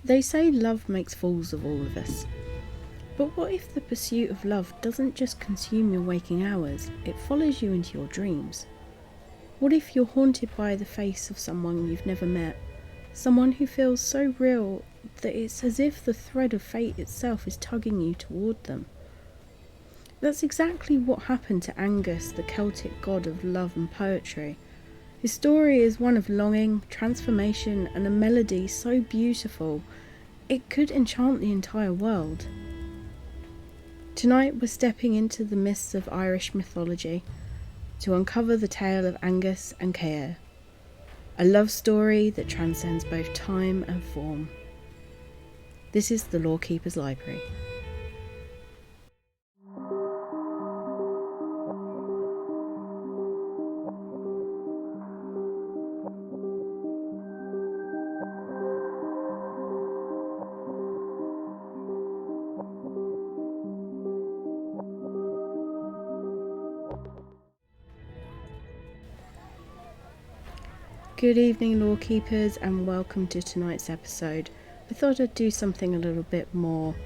They say love makes fools of all of us. But what if the pursuit of love doesn't just consume your waking hours, it follows you into your dreams? What if you're haunted by the face of someone you've never met? Someone who feels so real that it's as if the thread of fate itself is tugging you toward them. That's exactly what happened to Aengus, the Celtic god of love and poetry. His story is one of longing, transformation, and a melody so beautiful it could enchant the entire world. Tonight we're stepping into the mists of Irish mythology to uncover the tale of Aengus and Caer, a love story that transcends both time and form. This is the Lorekeepers Library. Good evening, Lorekeepers, and welcome to tonight's episode. I thought I'd do something a little bit more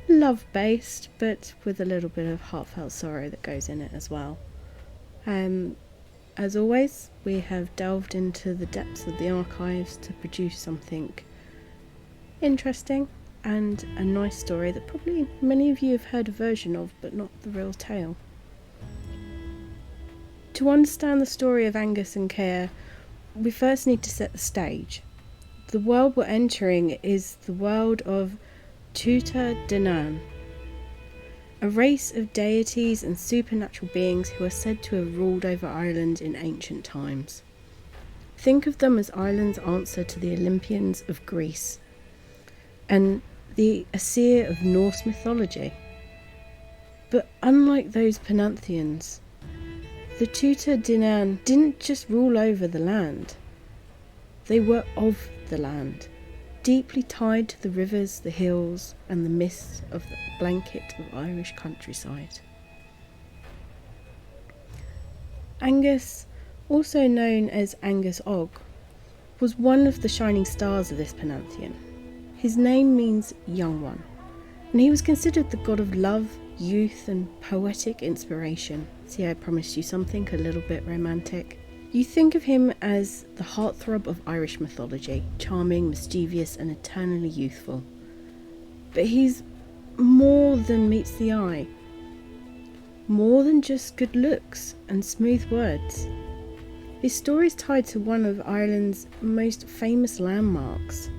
love-based, but with a little bit of heartfelt sorrow that goes in it as well. As always, we have delved into the depths of the archives to produce something interesting and a nice story that probably many of you have heard a version of, but not the real tale. To understand the story of Aengus and Caer, we first need to set the stage. The world we're entering is the world of Tuatha Danann, a race of deities and supernatural beings who are said to have ruled over Ireland in ancient times. Think of them as Ireland's answer to the Olympians of Greece and the Aesir of Norse mythology. But unlike those pantheons, the Tuatha Danann didn't just rule over the land. They were of the land, deeply tied to the rivers, the hills, and the mists of the blanket of Irish countryside. Aengus, also known as Aengus Og, was one of the shining stars of this pantheon. His name means young one, and he was considered the god of love, youth, and poetic inspiration. See, I promised you something a little bit romantic. You think of him as the heartthrob of Irish mythology, charming, mischievous, and eternally youthful. But he's more than meets the eye, more than just good looks and smooth words. His story is tied to one of Ireland's most famous landmarks,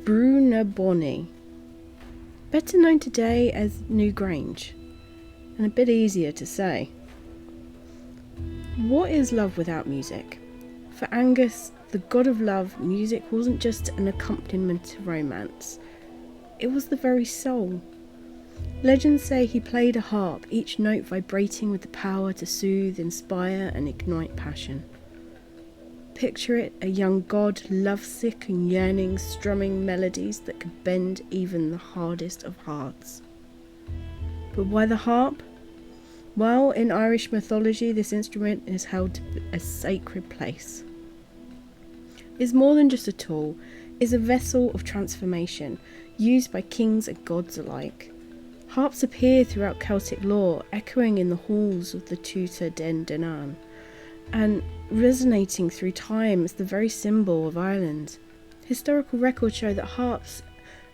Bóinne, better known today as Newgrange, and a bit easier to say. What is love without music? For Aengus, the god of love, music wasn't just an accompaniment to romance. It was the very soul. Legends say he played a harp, each note vibrating with the power to soothe, inspire, and ignite passion. Picture it, a young god, lovesick and yearning, strumming melodies that could bend even the hardest of hearts. But why the harp? Well, in Irish mythology, this instrument is held to a sacred place. It's more than just a tool, it's a vessel of transformation, used by kings and gods alike. Harps appear throughout Celtic lore, echoing in the halls of the Tuatha Danann, and resonating through time as the very symbol of Ireland. Historical records show that harps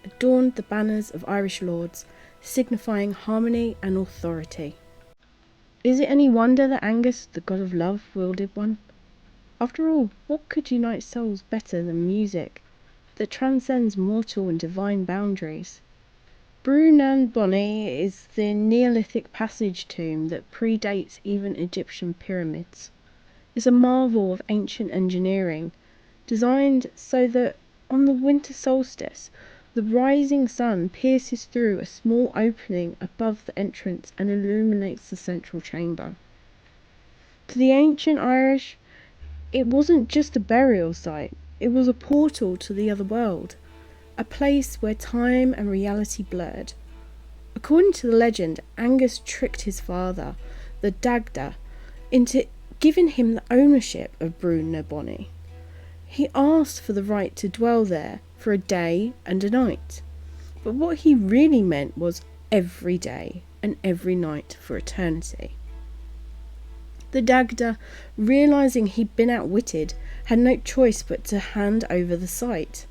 adorned the banners of Irish lords, signifying harmony and authority. Is it any wonder that Aengus, the god of love, wielded one? After all, what could unite souls better than music that transcends mortal and divine boundaries? Bóinne is the Neolithic passage tomb that predates even Egyptian pyramids. It's a marvel of ancient engineering, designed so that on the winter solstice, the rising sun pierces through a small opening above the entrance and illuminates the central chamber. To the ancient Irish, it wasn't just a burial site, it was a portal to the other world, a place where time and reality blurred. According to the legend, Aengus tricked his father, the Dagda, into giving him the ownership of Bóinne. He asked for the right to dwell there for a day and a night, but what he really meant was every day and every night for eternity. The Dagda, realising he'd been outwitted, had no choice but to hand over the site.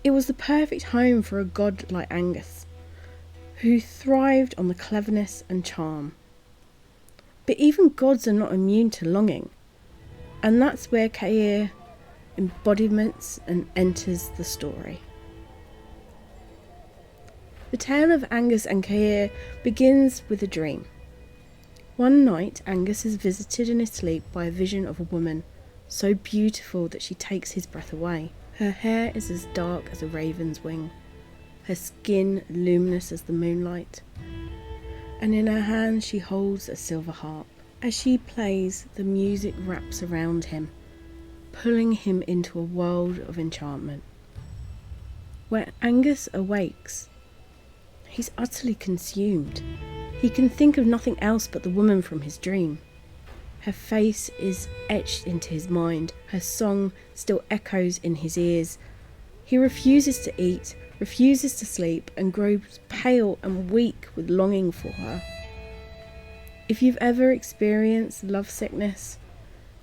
It was the perfect home for a god like Aengus, who thrived on the cleverness and charm. But even gods are not immune to longing, and that's where Caer embodiments and enters the story. The tale of Aengus and Caer begins with a dream. One night, Aengus is visited in his sleep by a vision of a woman, so beautiful that she takes his breath away. Her hair is as dark as a raven's wing, her skin luminous as the moonlight, and in her hand she holds a silver harp. As she plays, the music wraps around him, pulling him into a world of enchantment. When Aengus awakes, he's utterly consumed. He can think of nothing else but the woman from his dream. Her face is etched into his mind, her song still echoes in his ears. He refuses to eat, refuses to sleep, and grows pale and weak with longing for her. If you've ever experienced love sickness,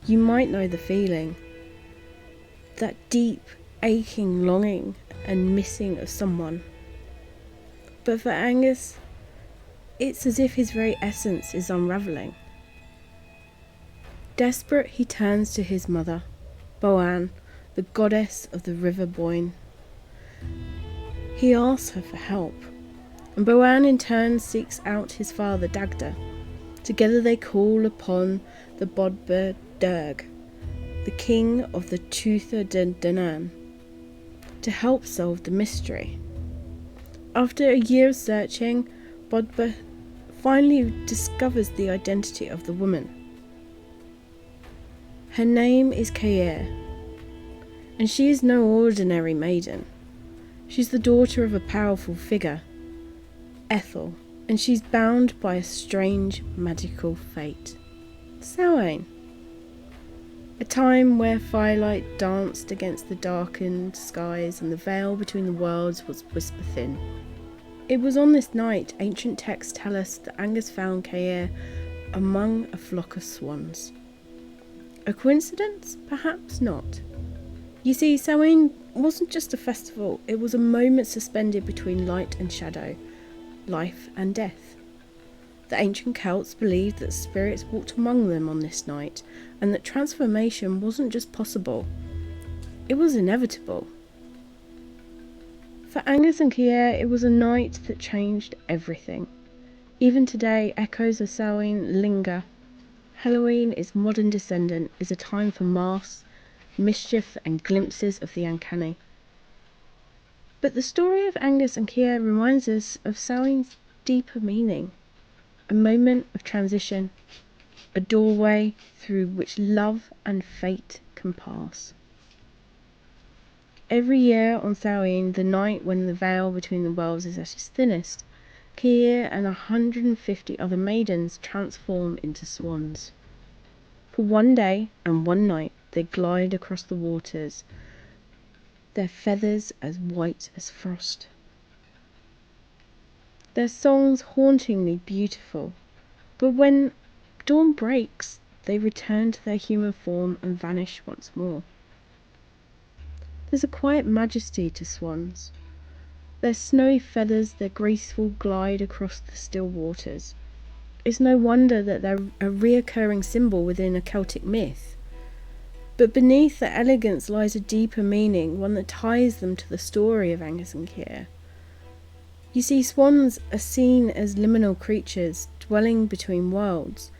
you might know the feeling. That deep, aching longing and missing of someone. But for Aengus, it's as if his very essence is unravelling. Desperate, he turns to his mother, Bóinne, the goddess of the river Bóinne. He asks her for help, and Bóinne in turn seeks out his father, Dagda. Together they call upon the Bodber Derg, the king of the Tuatha de Danann, to help solve the mystery. After a year of searching, Bodber finally discovers the identity of the woman. Her name is Caer, and she is no ordinary maiden. She's the daughter of a powerful figure, Ethel, and she's bound by a strange magical fate. Samhain, a time where firelight danced against the darkened skies and the veil between the worlds was whisper thin. It was on this night ancient texts tell us that Aengus found Caer among a flock of swans. A coincidence? Perhaps not. You see, Samhain wasn't just a festival, it was a moment suspended between light and shadow, life and death. The ancient Celts believed that spirits walked among them on this night, and that transformation wasn't just possible, it was inevitable. For Aengus and Caer, it was a night that changed everything. Even today, echoes of Samhain linger. Halloween, its modern descendant, is a time for masks, mischief, and glimpses of the uncanny. But the story of Aengus and Caer reminds us of Samhain's deeper meaning, a moment of transition, a doorway through which love and fate can pass. Every year on Samhain, the night when the veil between the worlds is at its thinnest, Caer and 150 other maidens transform into swans. For one day and one night they glide across the waters, their feathers as white as frost. Their songs hauntingly beautiful, but when dawn breaks, they return to their human form and vanish once more. There's a quiet majesty to swans. Their snowy feathers, their graceful glide across the still waters. It's no wonder that they're a reoccurring symbol within a Celtic myth. But beneath their elegance lies a deeper meaning, one that ties them to the story of Aengus and Caer. You see, swans are seen as liminal creatures dwelling between worlds,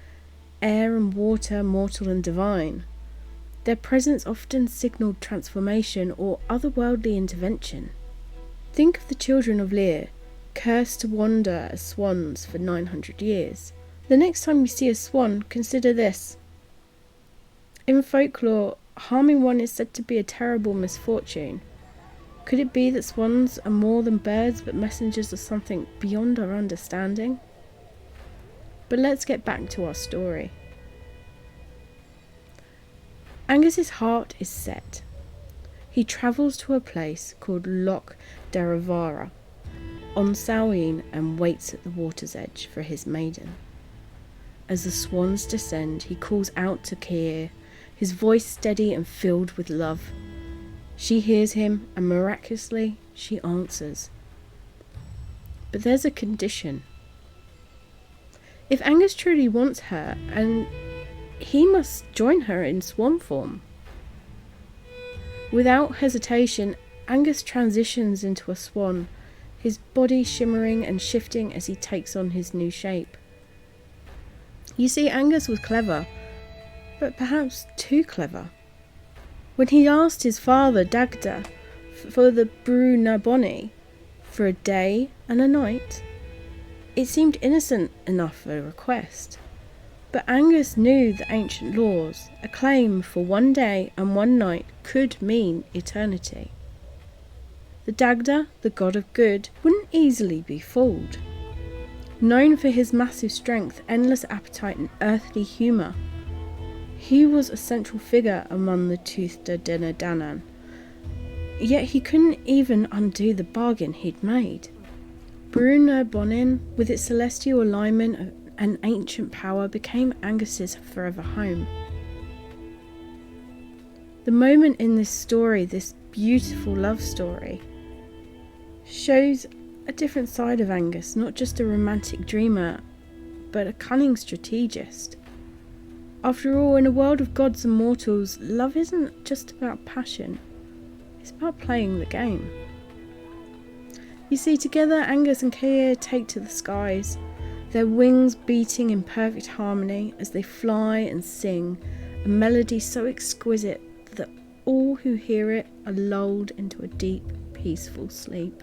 air and water, mortal and divine. Their presence often signalled transformation or otherworldly intervention. Think of the children of Lear, cursed to wander as swans for 900 years. The next time you see a swan, consider this. In folklore, harming one is said to be a terrible misfortune. Could it be that swans are more than birds but messengers of something beyond our understanding? But let's get back to our story. Angus's heart is set. He travels to a place called Loch Derivara on Samhain and waits at the water's edge for his maiden. As the swans descend, he calls out to Caer, his voice steady and filled with love. She hears him, and miraculously she answers. But there's a condition. If Aengus truly wants her, and he must join her in swan form. Without hesitation, Aengus transitions into a swan, his body shimmering and shifting as he takes on his new shape. You see, Aengus was clever, but perhaps too clever. When he asked his father, Dagda, for the Bóinne for a day and a night, it seemed innocent enough a request. But Aengus knew the ancient laws. A claim for one day and one night could mean eternity. The Dagda, the god of good, wouldn't easily be fooled. Known for his massive strength, endless appetite and earthly humour, he was a central figure among the Tuatha Danann. Yet he couldn't even undo the bargain he'd made. Bóinne, with its celestial alignment and ancient power, became Aengus's forever home. The moment in this story, this beautiful love story, shows a different side of Aengus, not just a romantic dreamer, but a cunning strategist. After all, in a world of gods and mortals, love isn't just about passion, it's about playing the game. You see, together Aengus and Caer take to the skies, their wings beating in perfect harmony as they fly and sing, a melody so exquisite that all who hear it are lulled into a deep, peaceful sleep.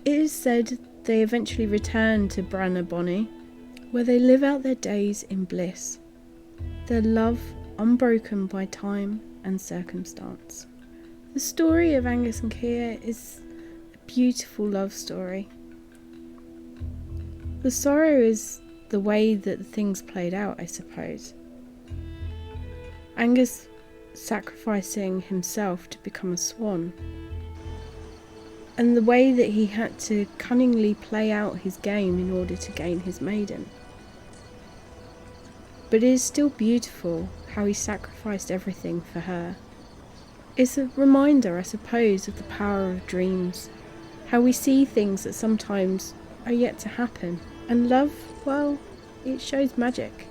It is said they eventually return to Bóinne, where they live out their days in bliss, their love unbroken by time and circumstance. The story of Aengus and Caer is a beautiful love story. The sorrow is the way that things played out, I suppose. Aengus sacrificing himself to become a swan, and the way that he had to cunningly play out his game in order to gain his maiden. But it is still beautiful how he sacrificed everything for her. It's a reminder, I suppose, of the power of dreams, how we see things that sometimes are yet to happen. And love, well, it shows magic.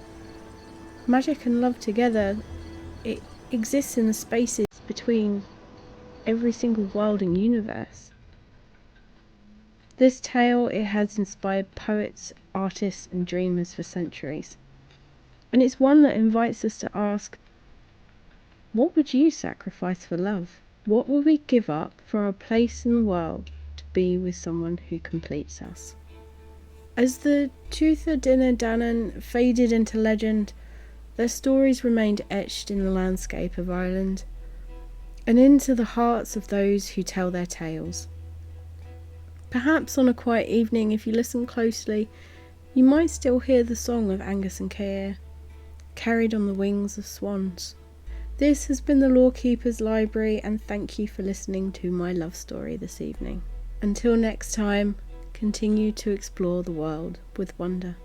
Magic and love together, it exists in the spaces between every single world and universe. This tale, it has inspired poets, artists and dreamers for centuries. And it's one that invites us to ask, what would you sacrifice for love? What would we give up for a place in the world to be with someone who completes us? As the Tuatha Danann faded into legend, their stories remained etched in the landscape of Ireland and into the hearts of those who tell their tales. Perhaps on a quiet evening, if you listen closely, you might still hear the song of Aengus and Caer, carried on the wings of swans. This has been the Lorekeepers Library, and thank you for listening to my love story this evening. Until next time, continue to explore the world with wonder.